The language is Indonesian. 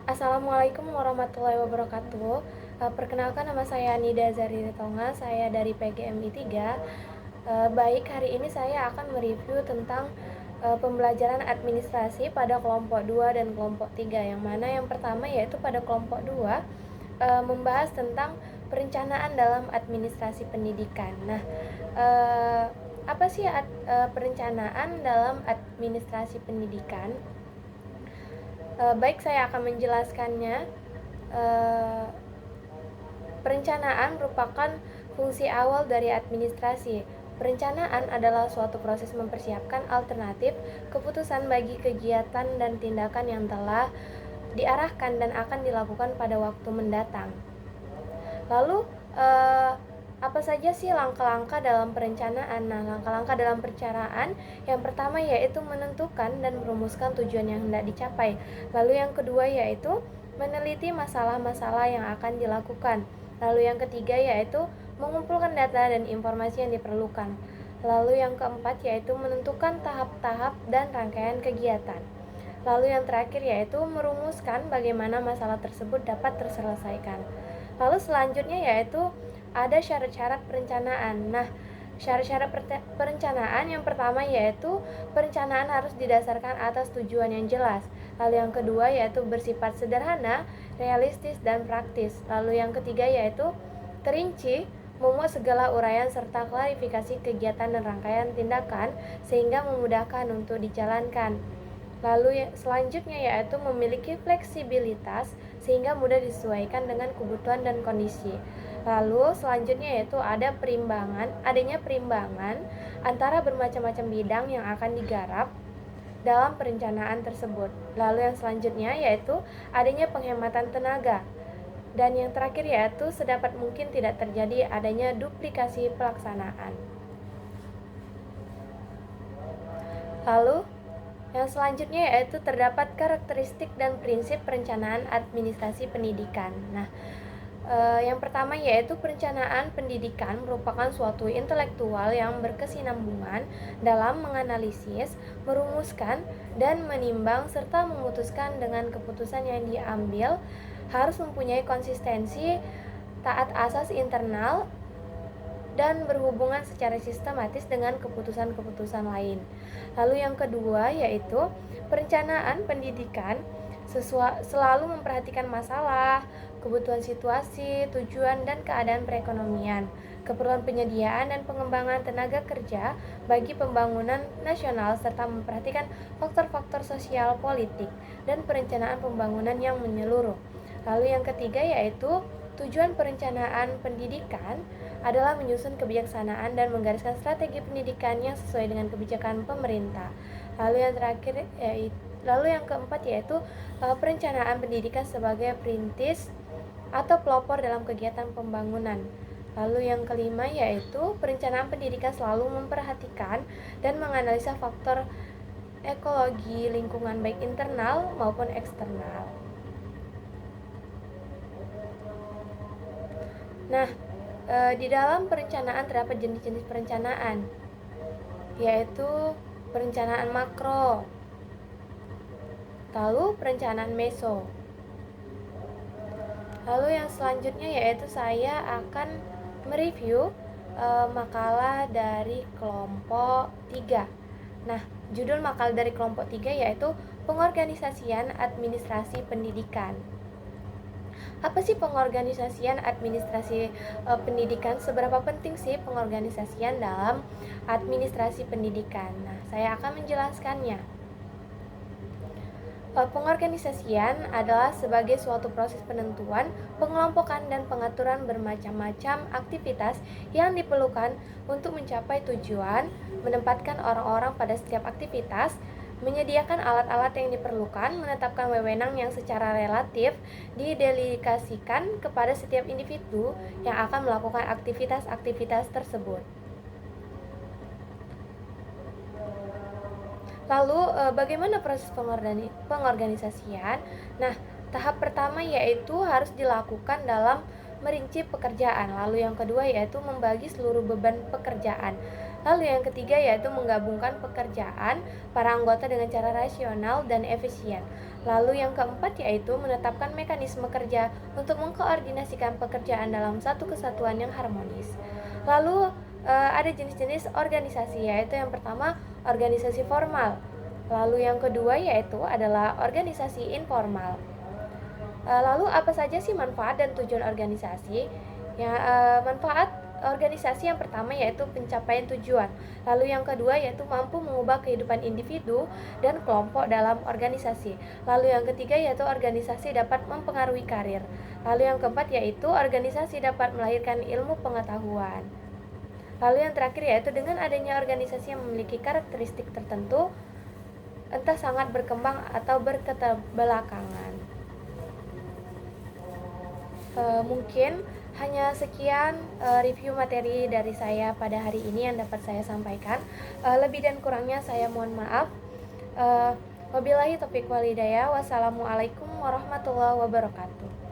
Assalamualaikum warahmatullahi wabarakatuh. Perkenalkan, nama saya Nida Zari Ritonga, saya dari PGMI 3. Baik, hari ini saya akan mereview tentang pembelajaran administrasi pada kelompok 2 dan kelompok 3. Yang mana yang pertama yaitu pada kelompok 2 membahas tentang perencanaan dalam administrasi pendidikan. Nah, apa sih perencanaan dalam administrasi pendidikan? Baik, saya akan menjelaskannya. Uh, Perencanaan merupakan fungsi awal dari administrasi. Perencanaan adalah suatu proses mempersiapkan alternatif keputusan bagi kegiatan dan tindakan yang telah diarahkan dan akan dilakukan pada waktu mendatang. Lalu, apa saja sih langkah-langkah dalam perencanaan? Nah, langkah-langkah dalam perencanaan yang pertama yaitu menentukan dan merumuskan tujuan yang hendak dicapai. Lalu yang kedua yaitu meneliti masalah-masalah yang akan dilakukan. Lalu yang ketiga yaitu mengumpulkan data dan informasi yang diperlukan. Lalu yang keempat yaitu menentukan tahap-tahap dan rangkaian kegiatan. Lalu yang terakhir yaitu merumuskan bagaimana masalah tersebut dapat terselesaikan. Lalu selanjutnya yaitu ada syarat-syarat perencanaan. Nah, syarat-syarat perencanaan yang pertama yaitu perencanaan harus didasarkan atas tujuan yang jelas. Lalu yang kedua yaitu bersifat sederhana, realistis, dan praktis. Lalu yang ketiga yaitu terinci, memuat segala uraian serta klarifikasi kegiatan dan rangkaian tindakan sehingga memudahkan untuk dijalankan. Lalu selanjutnya yaitu memiliki fleksibilitas sehingga mudah disesuaikan dengan kebutuhan dan kondisi. Lalu selanjutnya yaitu adanya perimbangan antara bermacam-macam bidang yang akan digarap dalam perencanaan tersebut. Lalu yang selanjutnya yaitu adanya penghematan tenaga. Dan yang terakhir yaitu sedapat mungkin tidak terjadi adanya duplikasi pelaksanaan. Lalu yang selanjutnya yaitu terdapat karakteristik dan prinsip perencanaan administrasi pendidikan. Nah, yang pertama yaitu perencanaan pendidikan merupakan suatu intelektual yang berkesinambungan dalam menganalisis, merumuskan, dan menimbang serta memutuskan dengan keputusan yang diambil harus mempunyai konsistensi, taat asas internal, dan berhubungan secara sistematis dengan keputusan-keputusan lain. Lalu yang kedua yaitu perencanaan pendidikan selalu memperhatikan masalah, kebutuhan situasi, tujuan, dan keadaan perekonomian, keperluan penyediaan dan pengembangan tenaga kerja bagi pembangunan nasional, serta memperhatikan faktor-faktor sosial, politik, dan perencanaan pembangunan yang menyeluruh. Lalu yang ketiga yaitu tujuan perencanaan pendidikan adalah menyusun kebijaksanaan dan menggariskan strategi pendidikan yang sesuai dengan kebijakan pemerintah. Lalu yang keempat yaitu perencanaan pendidikan sebagai perintis atau pelopor dalam kegiatan pembangunan. Lalu yang kelima yaitu perencanaan pendidikan selalu memperhatikan dan menganalisa faktor ekologi lingkungan baik internal maupun eksternal. Nah, di dalam perencanaan terdapat jenis-jenis perencanaan, yaitu perencanaan makro, lalu perencanaan meso. Lalu yang selanjutnya yaitu saya akan mereview makalah dari kelompok 3. Nah, judul makalah dari kelompok 3 yaitu pengorganisasian administrasi pendidikan. Apa sih pengorganisasian administrasi pendidikan? Seberapa penting sih pengorganisasian dalam administrasi pendidikan? Nah, saya akan menjelaskannya. Pengorganisasian adalah sebagai suatu proses penentuan, pengelompokan, dan pengaturan bermacam-macam aktivitas yang diperlukan untuk mencapai tujuan, menempatkan orang-orang pada setiap aktivitas, menyediakan alat-alat yang diperlukan, menetapkan wewenang yang secara relatif didelegasikan kepada setiap individu yang akan melakukan aktivitas-aktivitas tersebut. Lalu bagaimana proses pengorganisasian? Nah, tahap pertama yaitu harus dilakukan dalam merinci pekerjaan. Lalu yang kedua yaitu membagi seluruh beban pekerjaan. Lalu yang ketiga yaitu menggabungkan pekerjaan para anggota dengan cara rasional dan efisien. Lalu yang keempat yaitu menetapkan mekanisme kerja untuk mengkoordinasikan pekerjaan dalam satu kesatuan yang harmonis. Lalu ada jenis-jenis organisasi, yaitu yang pertama organisasi formal. Lalu yang kedua yaitu adalah organisasi informal. Lalu apa saja sih manfaat dan tujuan organisasi? Ya, manfaat organisasi yang pertama yaitu pencapaian tujuan. Lalu yang kedua yaitu mampu mengubah kehidupan individu dan kelompok dalam organisasi. Lalu yang ketiga yaitu organisasi dapat mempengaruhi karir. Lalu yang keempat yaitu organisasi dapat melahirkan ilmu pengetahuan. Lalu yang terakhir yaitu dengan adanya organisasi yang memiliki karakteristik tertentu, entah sangat berkembang atau berketerbelakangan. Mungkin hanya sekian review materi dari saya pada hari ini yang dapat saya sampaikan. Lebih dan kurangnya saya mohon maaf. Wabillahi taufiq wal hidayah. Wassalamualaikum warahmatullahi wabarakatuh.